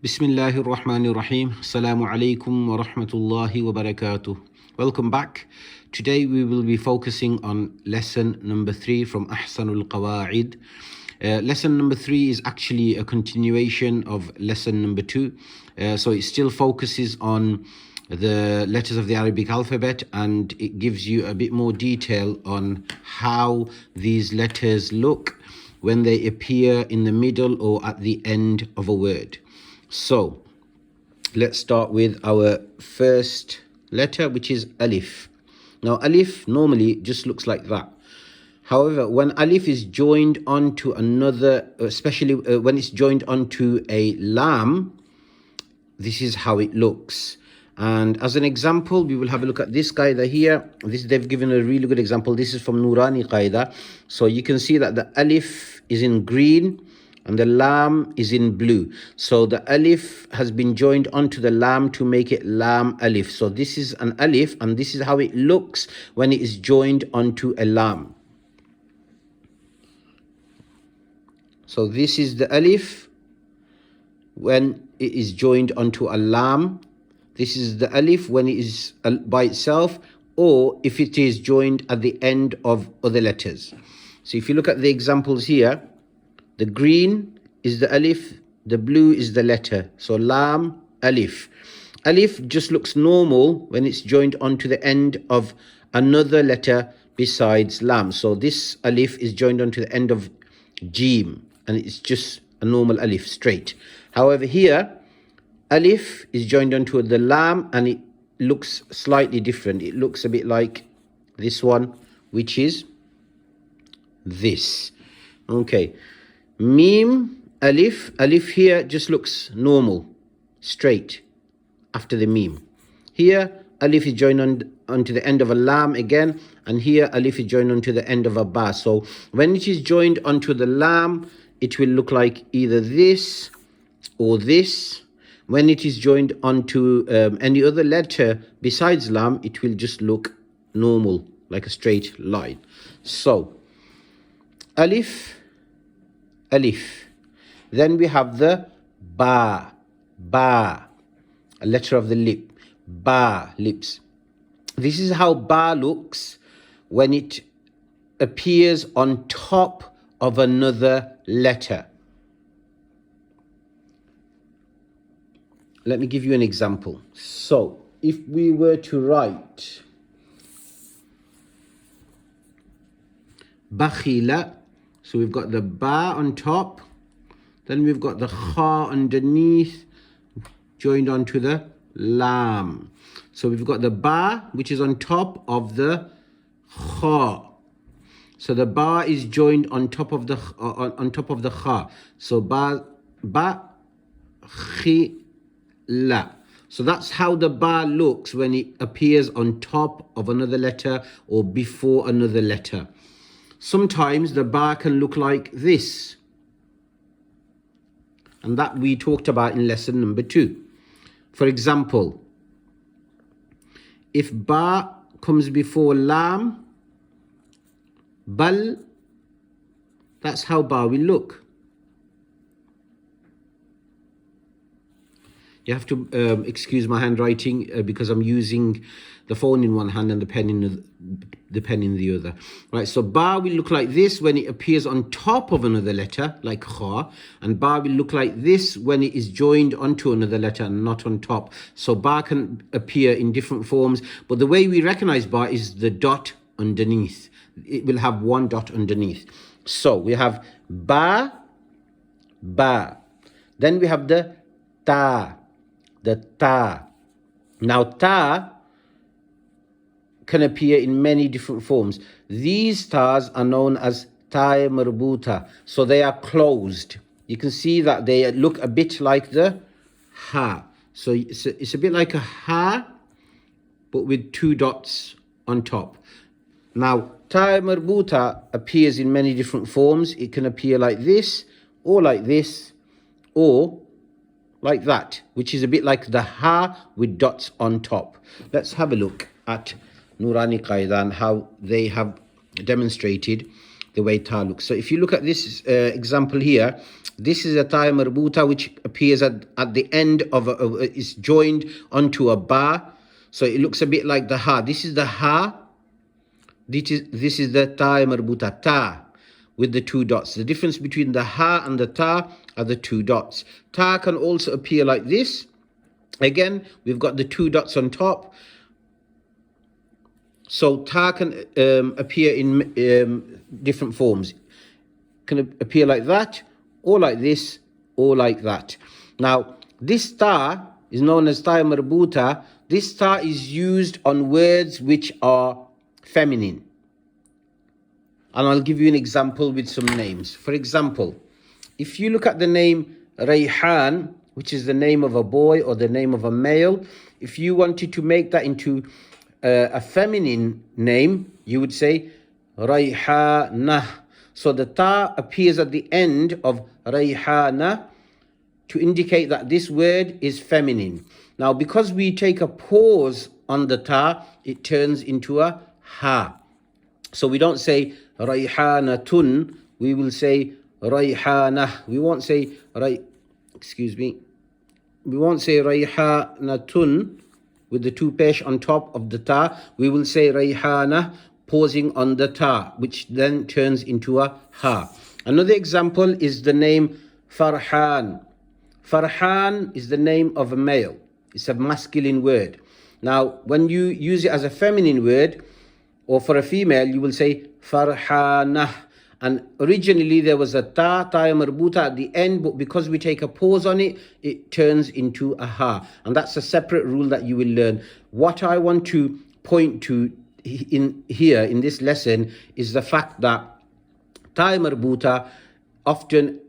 Bismillahir Rahmanir Rahim. Assalamu alaikum wa rahmatullahi wa barakatuh. Welcome back. Today we will be focusing on lesson number 3 from Ahsanul Qawaaid. Lesson number 3 is actually a continuation of lesson number 2. So it still focuses on the letters of the Arabic alphabet, and it gives you a bit more detail on how these letters look when they appear in the middle or at the end of a word. So let's start with our first letter, which is alif. Now alif normally just looks like that. However, when alif is joined onto another, especially when it's joined onto a lam, this is how it looks. And as an example, we will have a look at this qaida here. They've given a really good example. This is from Nurani qaida. So you can see that the alif is in green and the lam is in blue. So the alif has been joined onto the lam to make it lam alif. So this is an alif, and this is how it looks when it is joined onto a lam. So this is the alif when it is joined onto a lam. This is the alif when it is by itself, or if it is joined at the end of other letters. So if you look at the examples here, the green is the alif, the blue is the letter. So lam, alif. Alif just looks normal when it's joined onto the end of another letter besides lam. So this alif is joined onto the end of jim, and it's just a normal alif, straight. However, here, alif is joined onto the lam, and it looks slightly different. It looks a bit like this one, which is this. Okay. Mim, alif. Alif here just looks normal, straight after the mim. Here, alif is joined onto the end of a lam again, and here alif is joined onto the end of a ba. So when it is joined onto the lam, it will look like either this or this. When it is joined onto any other letter besides lam, it will just look normal, like a straight line. So, alif, alif. Then we have the ba, ba, a letter of the lip, ba, lips. This is how ba looks when it appears on top of another letter. Let me give you an example. So, if we were to write bakhila, so we've got the ba on top, then we've got the kha underneath, joined onto the lam. So we've got the ba, which is on top of the kha. So the ba is joined on top of the kha. So ba khi la. So that's how the ba looks when it appears on top of another letter or before another letter. Sometimes the ba can look like this, and that we talked about in lesson number 2. For example, if ba comes before lam, bal, that's how ba will look. You have to excuse my handwriting because I'm using the phone in one hand and the pen in the other. Right, so ba will look like this when it appears on top of another letter, like kha, and ba will look like this when it is joined onto another letter and not on top. So ba can appear in different forms, but the way we recognize ba is the dot underneath. It will have one dot underneath. So we have ba, ba. Then we have the ta. The ta. Now ta can appear in many different forms. These tas are known as ta marbuta. So they are closed. You can see that they look a bit like the ha. So it's a bit like a ha, but with 2 dots on top. Now ta marbuta appears in many different forms. It can appear like this, or like this, or like that, which is a bit like the ha with dots on top. Let's have a look at Nurani Qaida and how they have demonstrated the way ta looks. So if you look at this example here, this is a ta marbuta which appears at the end of is joined onto a ba. So it looks a bit like the ha. This is the ha. This is the ta marbuta, ta, with the two dots. The difference between the ha and the ta are the two dots. Ta can also appear like this. Again, we've got the two dots on top. So ta can appear in different forms. Can appear like that, or like this, or like that. Now, this ta is known as ta marbuta. This ta is used on words which are feminine. And I'll give you an example with some names. For example, if you look at the name Rayhan, which is the name of a boy or the name of a male, if you wanted to make that into a feminine name, you would say Rayhana. So the ta appears at the end of Rayhana to indicate that this word is feminine. Now, because we take a pause on the ta, it turns into a ha. So we don't say Rayhanatun, we will say Rayhana. We won't say we won't say Rayhanatun with the two pesh on top of the ta. We will say Rayhana, pausing on the ta, which then turns into a ha. Another example is the name Farhan. Farhan is the name of a male. It's a masculine word. Now, when you use it as a feminine word, or for a female, you will say Farhana. And originally there was a ta marbuta at the end, but because we take a pause on it, it turns into a ha. And that's a separate rule that you will learn. What I want to point to in this lesson is the fact that ta marbuta often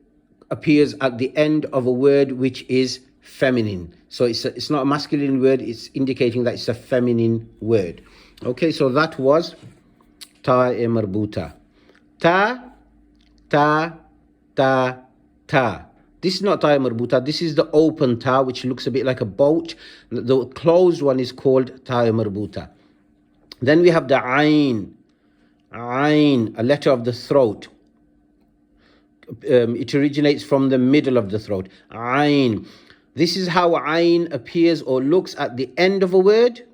appears at the end of a word which is feminine. So it's not a masculine word, it's indicating that it's a feminine word. Okay, so that was ta marbuta. Ta, ta, ta, ta. This is not ta marbuta. This is the open ta, which looks a bit like a boat. The closed one is called ta marbuta. Then we have the ayn. Ayn, a letter of the throat. It originates from the middle of the throat. Ayn. This is how ayn appears or looks at the end of a word.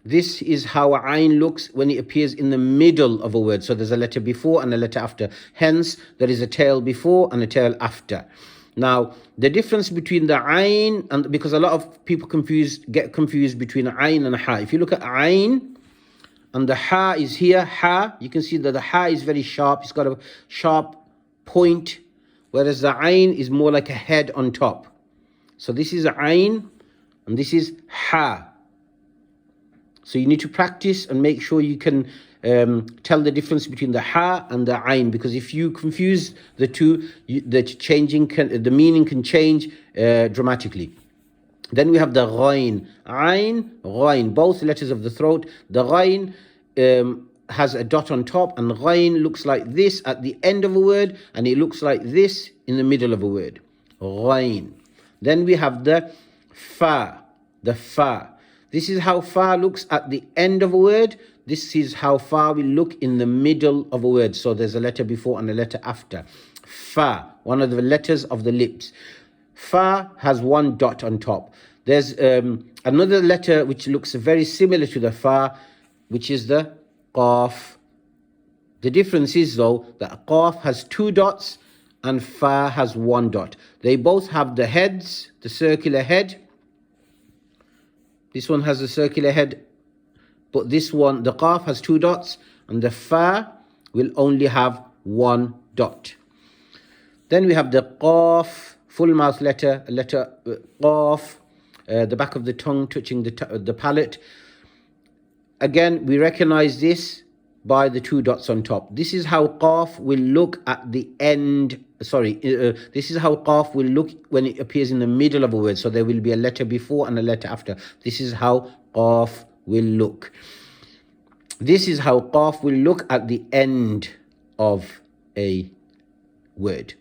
This is how ayn looks when it appears in the middle of a word. So there's a letter before and a letter after. Hence, there is a tail before and a tail after. Now, the difference between the ayn, and because a lot of people get confused between ayn and ha. If you look at ayn, and the ha is here, ha, you can see that the ha is very sharp. It's got a sharp point, whereas the ayn is more like a head on top. So this is ayn, and this is ha. So you need to practice and make sure you can tell the difference between the ha and the ayn, because if you confuse the two, the meaning can change dramatically. Then we have the ghayn. Ayn, ghayn, both letters of the throat. The ghayn has a dot on top, and ghayn looks like this at the end of a word, and it looks like this in the middle of a word. Ghayn. Then we have the fa, the fa. This is how fa looks at the end of a word. This is how fa will look in the middle of a word. So there's a letter before and a letter after. Fa, one of the letters of the lips. Fa has one dot on top. There's another letter which looks very similar to the fa, which is the qaf. The difference is though that qaf has two dots and fa has one dot. They both have the heads, the circular head. This one has a circular head, but this one, the qaf, has two dots, and the fa will only have one dot. Then we have the qaf, full mouth letter, qaf, the back of the tongue touching the palate. Again, we recognize this by the two dots on top. This is how qaf will look at the end. This is how qaf will look when it appears in the middle of a word. So there will be a letter before and a letter after. This is how qaf will look. This is how qaf will look at the end of a word.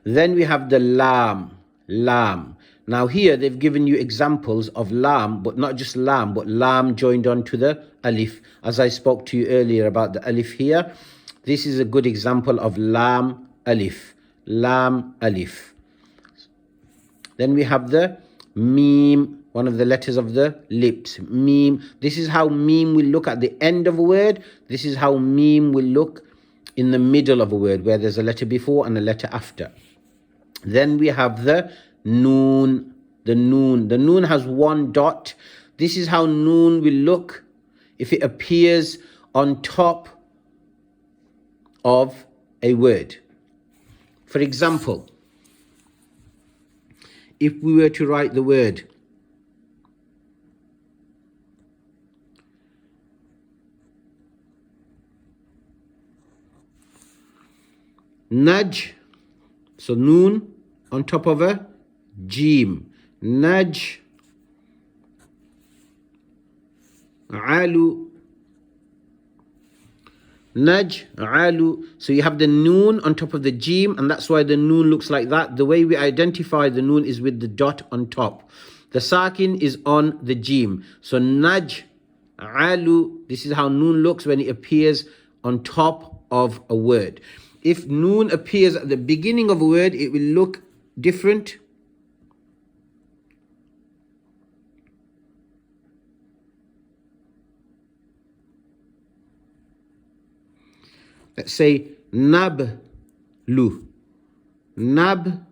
Then we have the lam. Lam. Now here they've given you examples of lam, but not just lam, but lam joined on to the alif. As I spoke to you earlier about the alif here. This is a good example of lam alif. Lam alif. Then we have the meme, one of the letters of the lips. Meme. This is how meme will look at the end of a word. This is how meme will look in the middle of a word, where there's a letter before and a letter after. Then we have the noon. The noon. The noon has one dot. This is how noon will look if it appears on top of a word. For example, if we were to write the word naj, so noon on top of a jim. Naj alu. Naj alu. So you have the noon on top of the jim, and that's why the noon looks like that. The way we identify the noon is with the dot on top. The sakin is on the jim. So naj alu. This is how noon looks when it appears on top of a word. If noon appears at the beginning of a word, it will look different. Let's say nablu. Nablu.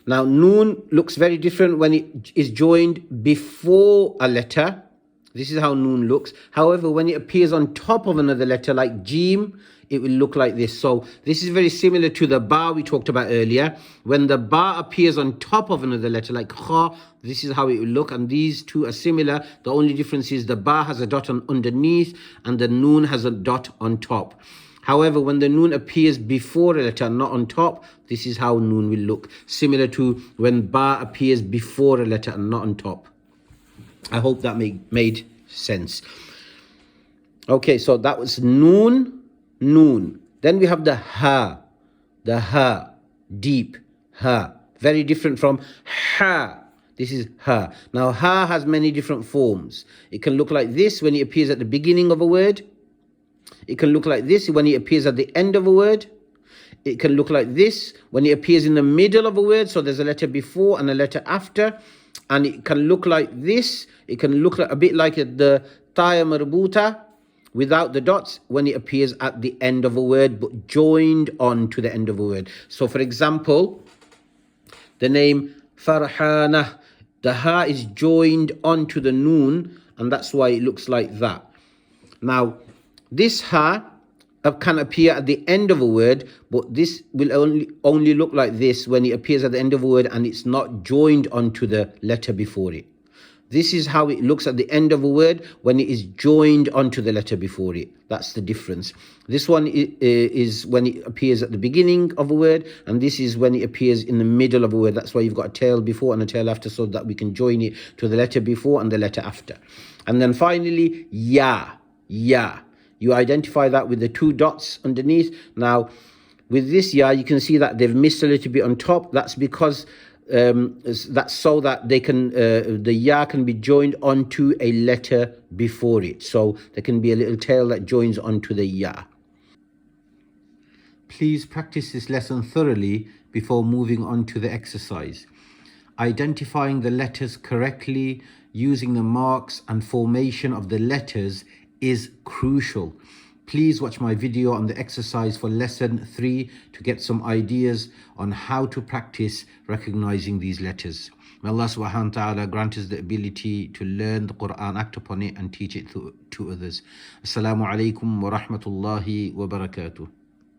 Now noon looks very different when it is joined before a letter. This is how noon looks. However, when it appears on top of another letter like jim, it will look like this. So this is very similar to the ba we talked about earlier. When the ba appears on top of another letter like kha, this is how it will look. And these two are similar. The only difference is the ba has a dot underneath and the noon has a dot on top. However, when the noon appears before a letter, not on top, this is how noon will look. Similar to when ba appears before a letter and not on top. I hope that made sense. Okay, so that was noon, noon. Then we have the ha, deep ha. Very different from ha. This is ha. Now ha has many different forms. It can look like this when it appears at the beginning of a word. It can look like this when it appears at the end of a word. It can look like this when it appears in the middle of a word. So there's a letter before and a letter after. And it can look like this. It can look like, a bit like the taya marbuta without the dots when it appears at the end of a word but joined on to the end of a word. So for example, the name Farhana, the ha is joined onto the noon, and that's why it looks like that. Now, this ha can appear at the end of a word, but this will only look like this when it appears at the end of a word and it's not joined onto the letter before it. This is how it looks at the end of a word when it is joined onto the letter before it. That's the difference. This one is when it appears at the beginning of a word, and this is when it appears in the middle of a word. That's why you've got a tail before and a tail after, so that we can join it to the letter before and the letter after. And then finally, ya. You identify that with the two dots underneath. Now, with this ya, you can see that they've missed a little bit on top. That's because that's so that they can the ya can be joined onto a letter before it. So there can be a little tail that joins onto the ya. Please practice this lesson thoroughly before moving on to the exercise. Identifying the letters correctly, using the marks and formation of the letters is crucial. Please watch my video on the exercise for lesson 3 to get some ideas on how to practice recognizing these letters. May Allah subhanahu wa ta'ala grant us the ability to learn the Quran, act upon it and teach it to others. Assalamu alaikum wa rahmatullahi wa barakatuh.